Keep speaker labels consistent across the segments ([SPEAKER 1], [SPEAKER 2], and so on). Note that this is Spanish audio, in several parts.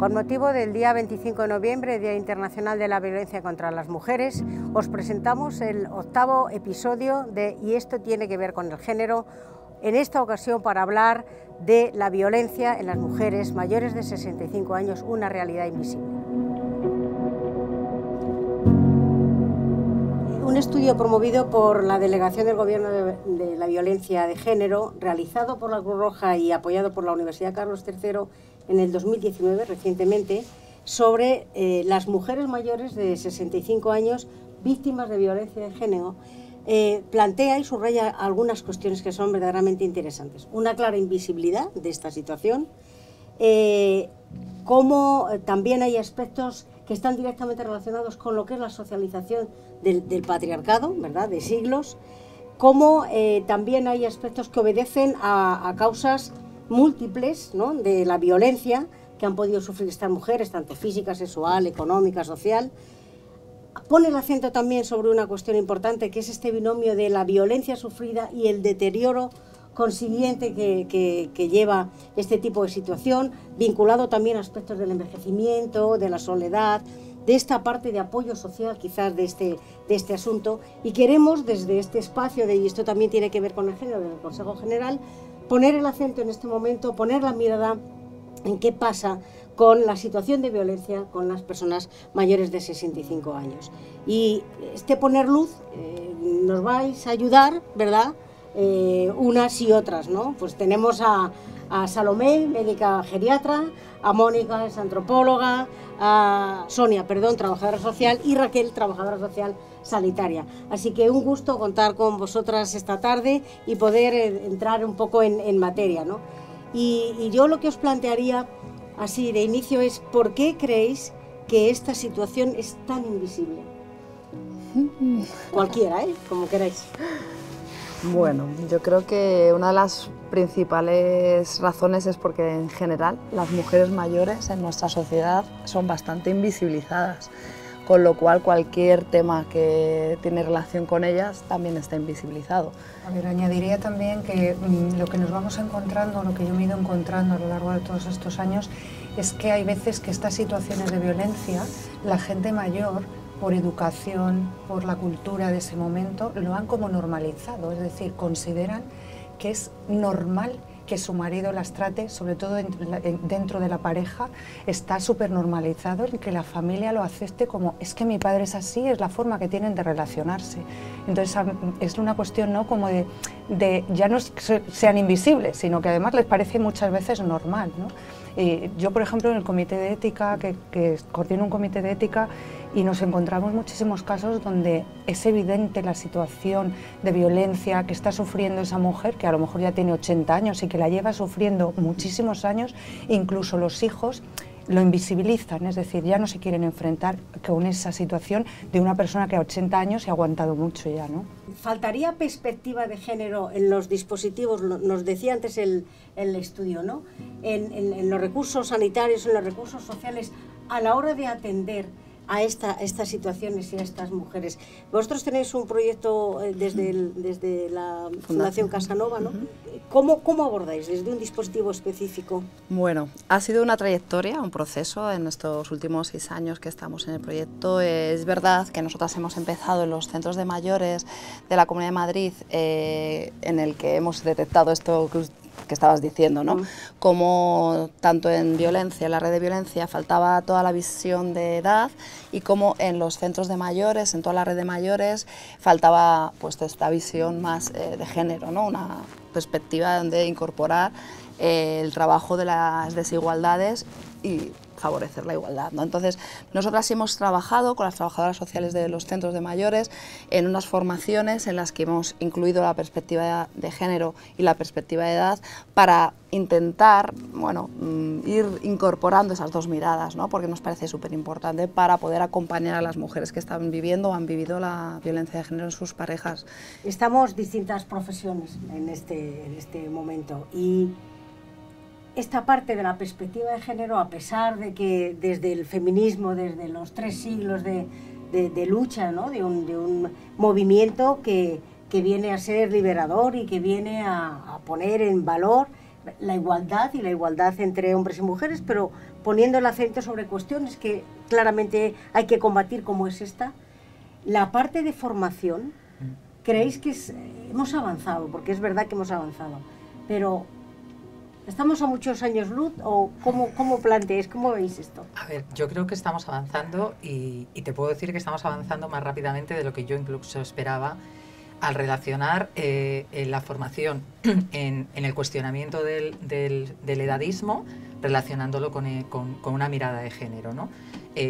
[SPEAKER 1] Con motivo del día 25 de noviembre, Día Internacional de la Violencia contra las Mujeres, os presentamos el 8º episodio de Y esto tiene que ver con el género, en esta ocasión para hablar de la violencia en las mujeres mayores de 65 años, una realidad invisible. Un estudio promovido por la Delegación del Gobierno de la Violencia de Género, realizado por la Cruz Roja y apoyado por la Universidad Carlos III en el 2019, recientemente, sobre las mujeres mayores de 65 años víctimas de violencia de género, plantea y subraya algunas cuestiones que son verdaderamente interesantes. Una clara invisibilidad de esta situación, cómo también hay aspectos que están directamente relacionados con lo que es la socialización del patriarcado, ¿verdad?, de siglos, cómo también hay aspectos que obedecen a causas múltiples, ¿no?, de la violencia que han podido sufrir estas mujeres, tanto física, sexual, económica, social. Pone el acento también sobre una cuestión importante, que es este binomio de la violencia sufrida y el deterioro consiguiente que lleva este tipo de situación, vinculado también a aspectos del envejecimiento, de la soledad, de esta parte de apoyo social quizás de este asunto, y queremos desde este espacio y esto también tiene que ver con el género del Consejo General, poner el acento en este momento, poner la mirada en qué pasa con la situación de violencia con las personas mayores de 65 años. Y poner luz nos vais a ayudar, ¿verdad?, unas y otras, ¿no? Pues tenemos a Salomé, médica geriatra, a Mónica, es antropóloga, a Sonia, trabajadora social, y Raquel, trabajadora social sanitaria. Así que un gusto contar con vosotras esta tarde y poder entrar un poco en materia, ¿no? Y yo lo que os plantearía así de inicio es: ¿por qué creéis que esta situación es tan invisible? Cualquiera, como queráis.
[SPEAKER 2] Bueno, yo creo que una de las principales razones es porque en general las mujeres mayores en nuestra sociedad son bastante invisibilizadas, con lo cual cualquier tema que tiene relación con ellas también está invisibilizado.
[SPEAKER 3] A ver, añadiría también que lo que nos vamos encontrando, lo que yo me he ido encontrando a lo largo de todos estos años, es que hay veces que estas situaciones de violencia, la gente mayor, por educación, por la cultura de ese momento, lo han como normalizado, es decir, consideran que es normal que su marido las trate, sobre todo dentro de la pareja, está súper normalizado en que la familia lo acepte como: es que mi padre es así, es la forma que tienen de relacionarse. Entonces es una cuestión, ¿no?, como de ya no sean invisibles, sino que además les parece muchas veces normal, ¿no? Yo, por ejemplo, en el comité de ética, que coordino un comité de ética, y nos encontramos muchísimos casos donde es evidente la situación de violencia que está sufriendo esa mujer, que a lo mejor ya tiene 80 años y que la lleva sufriendo muchísimos años, incluso los hijos lo invisibilizan, es decir, ya no se quieren enfrentar con esa situación de una persona que a 80 años se ha aguantado mucho ya, ¿no?
[SPEAKER 1] ¿Faltaría perspectiva de género en los dispositivos? Nos decía antes el estudio, ¿no?, en los recursos sanitarios, en los recursos sociales, a la hora de atender a estas situaciones y a estas mujeres. Vosotros tenéis un proyecto desde la Fundación Casanova, ¿no? ¿Cómo abordáis desde un dispositivo específico?
[SPEAKER 2] Bueno, ha sido una trayectoria, un proceso en estos últimos 6 años que estamos en el proyecto. Es verdad que nosotras hemos empezado en los centros de mayores de la Comunidad de Madrid, en el que hemos detectado esto que estabas diciendo, ¿no? Como tanto en violencia, en la red de violencia, faltaba toda la visión de edad, y como en los centros de mayores, en toda la red de mayores, faltaba pues esta visión más de género, ¿no?, una perspectiva donde incorporar el trabajo de las desigualdades y favorecer la igualdad, ¿no? Entonces, nosotras hemos trabajado con las trabajadoras sociales de los centros de mayores en unas formaciones en las que hemos incluido la perspectiva de género y la perspectiva de edad para intentar, bueno, ir incorporando esas dos miradas, ¿no?, porque nos parece súper importante para poder acompañar a las mujeres que están viviendo o han vivido la violencia de género en sus parejas.
[SPEAKER 1] Estamos distintas profesiones en este momento, y esta parte de la perspectiva de género, a pesar de que desde el feminismo, desde los 3 siglos de lucha, ¿no?, de un movimiento que viene a ser liberador y que viene a poner en valor la igualdad y la igualdad entre hombres y mujeres, pero poniendo el acento sobre cuestiones que claramente hay que combatir, como es esta. La parte de formación, ¿creéis que hemos avanzado? Porque es verdad que hemos avanzado, pero ¿estamos a muchos años luz o cómo planteáis, cómo veis esto?
[SPEAKER 4] A ver, yo creo que estamos avanzando y te puedo decir que estamos avanzando más rápidamente de lo que yo incluso esperaba al relacionar la formación en el cuestionamiento del edadismo, relacionándolo con una mirada de género, ¿no?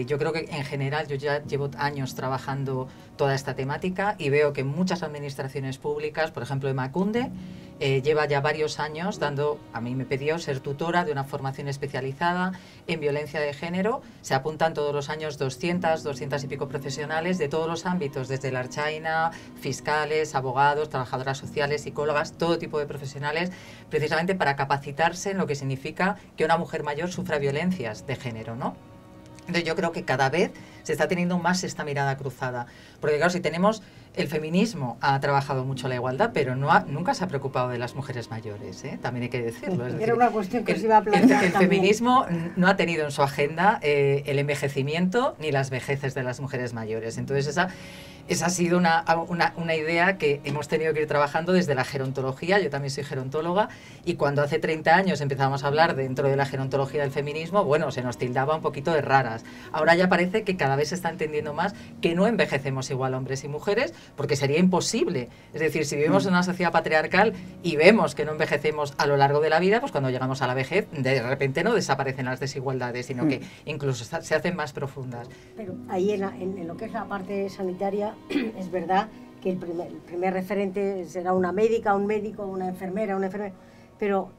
[SPEAKER 4] Yo creo que en general yo ya llevo años trabajando toda esta temática y veo que muchas administraciones públicas, por ejemplo Emakunde, lleva ya varios años a mí me pidió ser tutora de una formación especializada en violencia de género. Se apuntan todos los años 200 y pico profesionales de todos los ámbitos, desde la archaina, fiscales, abogados, trabajadoras sociales, psicólogas, todo tipo de profesionales, precisamente para capacitarse en lo que significa que una mujer mayor sufra violencias de género, ¿no? Entonces yo creo que cada vez se está teniendo más esta mirada cruzada. Porque claro, si tenemos, el feminismo ha trabajado mucho la igualdad, pero nunca se ha preocupado de las mujeres mayores, ¿eh? También hay que decirlo. Es decir,
[SPEAKER 1] era una cuestión que se iba a plantear
[SPEAKER 4] el feminismo no ha tenido en su agenda el envejecimiento ni las vejeces de las mujeres mayores. Entonces esa ha sido una idea que hemos tenido que ir trabajando desde la gerontología. Yo también soy gerontóloga y cuando hace 30 años empezamos a hablar dentro de la gerontología del feminismo, bueno, se nos tildaba un poquito de raras. Ahora ya parece que cada vez se está entendiendo más que no envejecemos igual hombres y mujeres, porque sería imposible. Es decir, si vivimos en una sociedad patriarcal y vemos que no envejecemos a lo largo de la vida, pues cuando llegamos a la vejez, de repente no desaparecen las desigualdades, sino que incluso se hacen más profundas.
[SPEAKER 1] Pero ahí en lo que es la parte sanitaria, es verdad que el primer referente será una médica, un médico, una enfermera, pero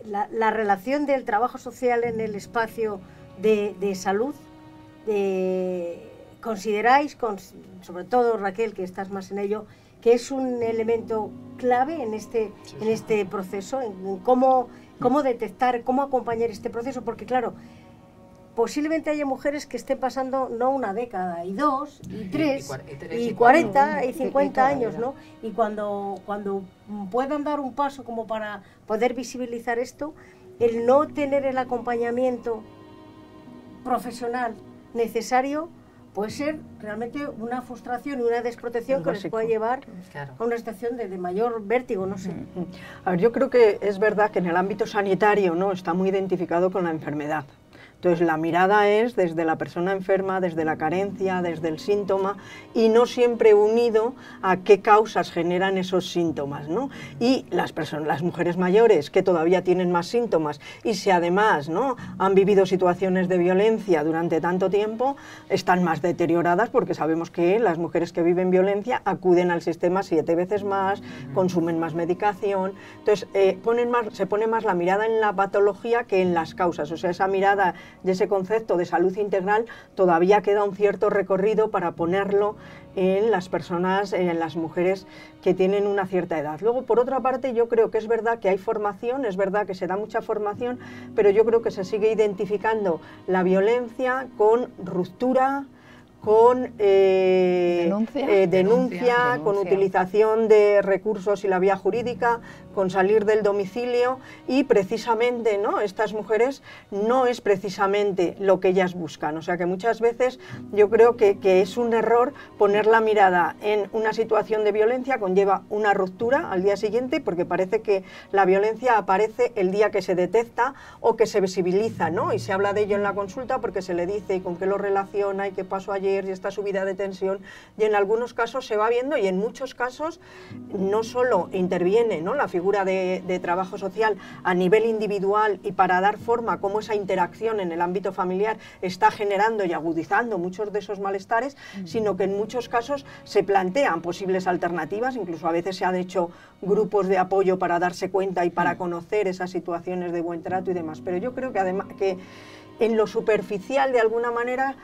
[SPEAKER 1] la relación del trabajo social en el espacio de salud, ¿consideráis, sobre todo Raquel, que estás más en ello, que es un elemento clave en este proceso, en cómo detectar, cómo acompañar este proceso? Porque claro, posiblemente haya mujeres que estén pasando no una década, y 2, y 3, y 40, y 50 años, ¿no? Y cuando puedan dar un paso como para poder visibilizar esto, el no tener el acompañamiento profesional necesario puede ser realmente una frustración y una desprotección que les puede llevar a una situación de mayor vértigo, no sé.
[SPEAKER 5] A ver, yo creo que es verdad que en el ámbito sanitario, ¿no?, está muy identificado con la enfermedad. Entonces la mirada es desde la persona enferma, desde la carencia, desde el síntoma, y no siempre unido a qué causas generan esos síntomas, ¿no? Y las mujeres mayores que todavía tienen más síntomas y si además, ¿no?, han vivido situaciones de violencia durante tanto tiempo, están más deterioradas, porque sabemos que las mujeres que viven violencia acuden al sistema 7 veces más, consumen más medicación. Entonces se pone más la mirada en la patología que en las causas. O sea, esa mirada y ese concepto de salud integral todavía queda un cierto recorrido para ponerlo en las personas, en las mujeres que tienen una cierta edad. Luego, por otra parte, yo creo que es verdad que hay formación, es verdad que se da mucha formación, pero yo creo que se sigue identificando la violencia con ruptura, con denuncia, con utilización de recursos y la vía jurídica, con salir del domicilio, y precisamente, ¿no?, estas mujeres no es precisamente lo que ellas buscan. O sea que muchas veces yo creo que es un error poner la mirada en una situación de violencia, conlleva una ruptura al día siguiente, porque parece que la violencia aparece el día que se detecta o que se visibiliza, ¿no?, y se habla de ello en la consulta porque se le dice y con qué lo relaciona y qué pasó ayer y esta subida de tensión, y en algunos casos se va viendo, y en muchos casos no solo interviene, ¿no?, la figura de trabajo social a nivel individual y para dar forma a cómo esa interacción en el ámbito familiar está generando y agudizando muchos de esos malestares, sino que en muchos casos se plantean posibles alternativas, incluso a veces se han hecho grupos de apoyo para darse cuenta y para conocer esas situaciones de buen trato y demás. Pero yo creo que además que en lo superficial, de alguna manera,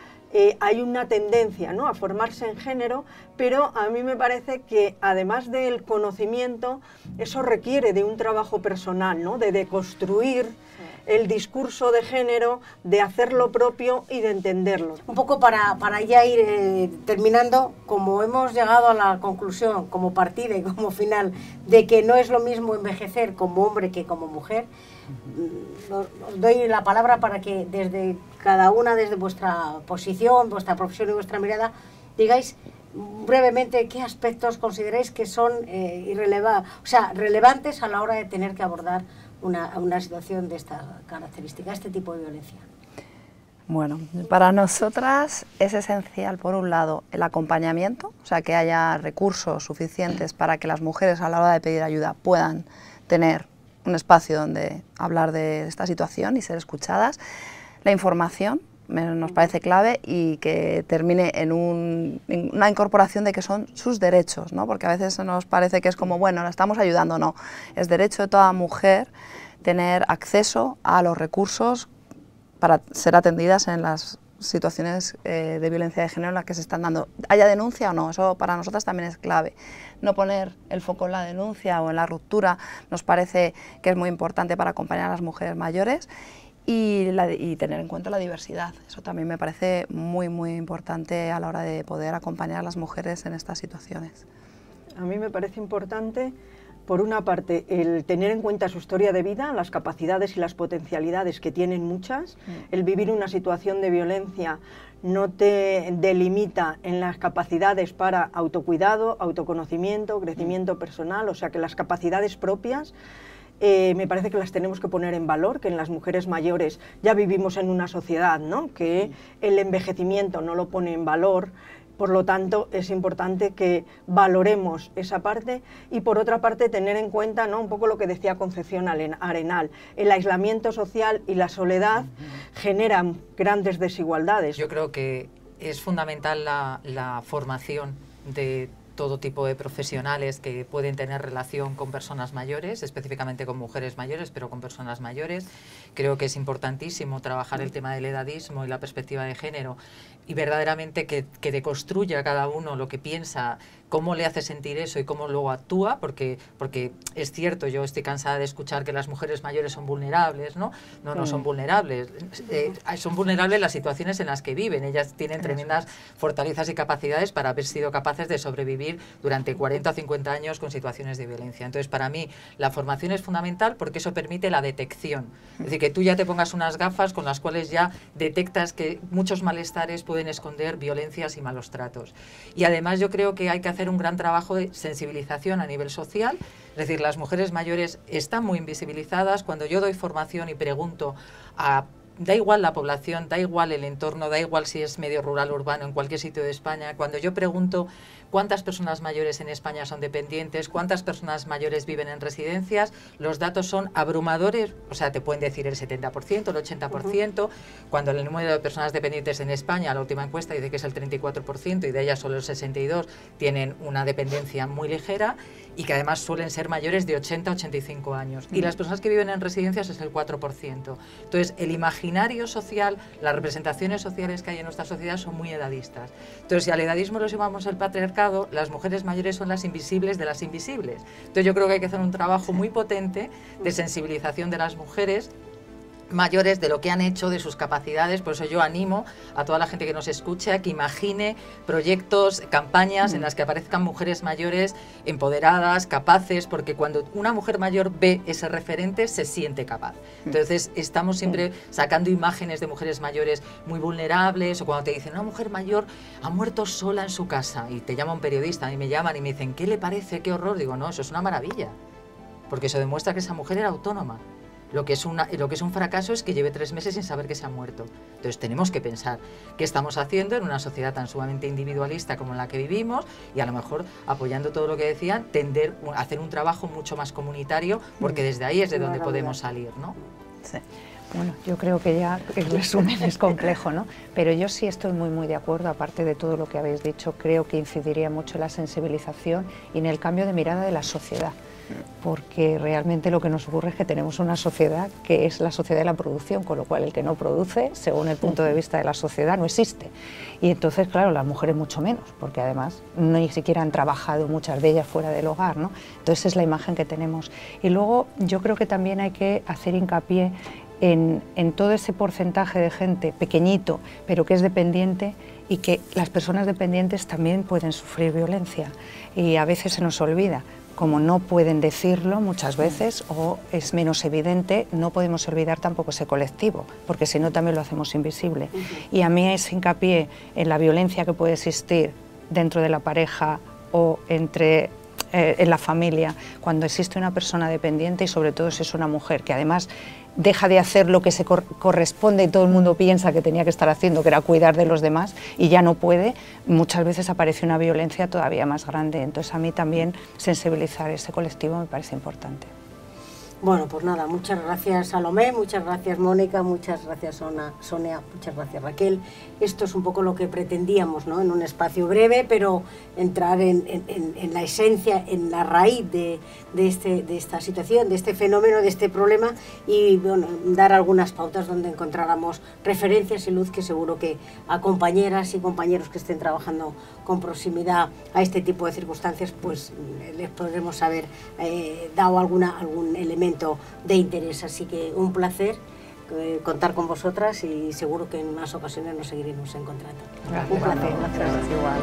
[SPEAKER 5] hay una tendencia, ¿no?, a formarse en género, pero a mí me parece que además del conocimiento, eso requiere de un trabajo personal, ¿no?, de deconstruir el discurso de género, de hacer lo propio y de entenderlo.
[SPEAKER 1] Un poco para ya ir terminando, como hemos llegado a la conclusión, como partida y como final, de que no es lo mismo envejecer como hombre que como mujer, os doy la palabra para que desde cada una, desde vuestra posición, vuestra profesión y vuestra mirada, digáis brevemente qué aspectos consideráis que son relevantes a la hora de tener que abordar una situación de esta característica, este tipo de violencia.
[SPEAKER 2] Bueno, para nosotras es esencial, por un lado, el acompañamiento, o sea, que haya recursos suficientes para que las mujeres a la hora de pedir ayuda puedan tener un espacio donde hablar de esta situación y ser escuchadas. La información nos parece clave y que termine en una incorporación de que son sus derechos, ¿no? Porque a veces nos parece que es como, bueno, la estamos ayudando, no. Es derecho de toda mujer tener acceso a los recursos para ser atendidas en las situaciones de violencia de género en las que se están dando. Haya denuncia o no, eso para nosotras también es clave. No poner el foco en la denuncia o en la ruptura nos parece que es muy importante para acompañar a las mujeres mayores. Y tener en cuenta la diversidad. Eso también me parece muy, muy importante a la hora de poder acompañar a las mujeres en estas situaciones.
[SPEAKER 5] A mí me parece importante, por una parte, el tener en cuenta su historia de vida, las capacidades y las potencialidades que tienen muchas. El vivir una situación de violencia no te delimita en las capacidades para autocuidado, autoconocimiento, crecimiento personal, o sea que las capacidades propias me parece que las tenemos que poner en valor, que en las mujeres mayores ya vivimos en una sociedad, ¿no?, que el envejecimiento no lo pone en valor. Por lo tanto, es importante que valoremos esa parte y, por otra parte, tener en cuenta, ¿no?, un poco lo que decía Concepción Arenal, el aislamiento social y la soledad generan grandes desigualdades.
[SPEAKER 4] Yo creo que es fundamental la formación de todo tipo de profesionales que pueden tener relación con personas mayores, específicamente con mujeres mayores, pero con personas mayores. Creo que es importantísimo trabajar el tema del edadismo y la perspectiva de género y verdaderamente que deconstruya cada uno lo que piensa, cómo le hace sentir eso y cómo luego actúa, porque es cierto, yo estoy cansada de escuchar que las mujeres mayores son vulnerables, ¿no? No son vulnerables, son vulnerables las situaciones en las que viven. Ellas tienen tremendas fortalezas y capacidades para haber sido capaces de sobrevivir durante 40 o 50 años con situaciones de violencia. Entonces, para mí, la formación es fundamental porque eso permite la detección. Es decir, que tú ya te pongas unas gafas con las cuales ya detectas que muchos malestares pueden esconder violencias y malos tratos. Y además yo creo que hay que hacer un gran trabajo de sensibilización a nivel social. Es decir, las mujeres mayores están muy invisibilizadas. Cuando yo doy formación y pregunto da igual la población, da igual el entorno, da igual si es medio rural o urbano, en cualquier sitio de España, cuando yo pregunto cuántas personas mayores en España son dependientes, cuántas personas mayores viven en residencias, los datos son abrumadores, o sea, te pueden decir el 70%, el 80%, cuando el número de personas dependientes en España, la última encuesta dice que es el 34% y de ellas solo el 62% tienen una dependencia muy ligera y que además suelen ser mayores de 80 a 85 años. Y las personas que viven en residencias es el 4%. Entonces, el imaginario social, las representaciones sociales que hay en nuestra sociedad son muy edadistas. Entonces, si al edadismo lo llamamos el patriarcado, las mujeres mayores son las invisibles de las invisibles. Entonces, yo creo que hay que hacer un trabajo muy potente de sensibilización de las mujeres mayores, de lo que han hecho, de sus capacidades. Por eso yo animo a toda la gente que nos escuche a que imagine proyectos, campañas en las que aparezcan mujeres mayores empoderadas, capaces, porque cuando una mujer mayor ve ese referente se siente capaz. Entonces estamos siempre sacando imágenes de mujeres mayores muy vulnerables, o cuando te dicen una mujer mayor ha muerto sola en su casa y te llama un periodista y me llaman y me dicen ¿qué le parece? ¡Qué horror! Digo, no, eso es una maravilla, porque eso demuestra que esa mujer era autónoma. Lo que es un fracaso es que lleve 3 meses sin saber que se ha muerto. Entonces tenemos que pensar qué estamos haciendo en una sociedad tan sumamente individualista como en la que vivimos y a lo mejor apoyando todo lo que decían, tender a hacer un trabajo mucho más comunitario, porque desde ahí es de donde podemos salir, ¿no?
[SPEAKER 3] Sí. Bueno, yo creo que ya el resumen es complejo, ¿no? Pero yo sí estoy muy, muy de acuerdo, aparte de todo lo que habéis dicho, creo que incidiría mucho en la sensibilización y en el cambio de mirada de la sociedad. Porque realmente lo que nos ocurre es que tenemos una sociedad que es la sociedad de la producción, con lo cual el que no produce, según el punto de vista de la sociedad, no existe. Y entonces, claro, las mujeres mucho menos, porque además ni siquiera han trabajado muchas de ellas fuera del hogar, ¿no? Entonces es la imagen que tenemos. Y luego yo creo que también hay que hacer hincapié en todo ese porcentaje de gente pequeñito, pero que es dependiente, y que las personas dependientes también pueden sufrir violencia y a veces se nos olvida. Como no pueden decirlo muchas veces o es menos evidente, no podemos olvidar tampoco ese colectivo, porque si no también lo hacemos invisible. Y a mí es hincapié en la violencia que puede existir dentro de la pareja o entre en la familia, cuando existe una persona dependiente y sobre todo si es una mujer que además deja de hacer lo que se corresponde y todo el mundo piensa que tenía que estar haciendo, que era cuidar de los demás, y ya no puede, muchas veces aparece una violencia todavía más grande. Entonces a mí también sensibilizar ese colectivo me parece importante.
[SPEAKER 1] Bueno, pues nada, muchas gracias Salomé, muchas gracias Mónica, muchas gracias Sonia, muchas gracias Raquel. Esto es un poco lo que pretendíamos, ¿no? En un espacio breve, pero entrar en la esencia, en la raíz de esta situación, de este fenómeno, de este problema, y bueno, dar algunas pautas donde encontráramos referencias y luz que seguro que a compañeras y compañeros que estén trabajando con proximidad a este tipo de circunstancias, pues les podremos haber dado algún elemento de interés. Así que un placer contar con vosotras y seguro que en más ocasiones nos seguiremos encontrando.
[SPEAKER 3] Gracias.
[SPEAKER 1] Un placer.
[SPEAKER 3] Gracias. Igual.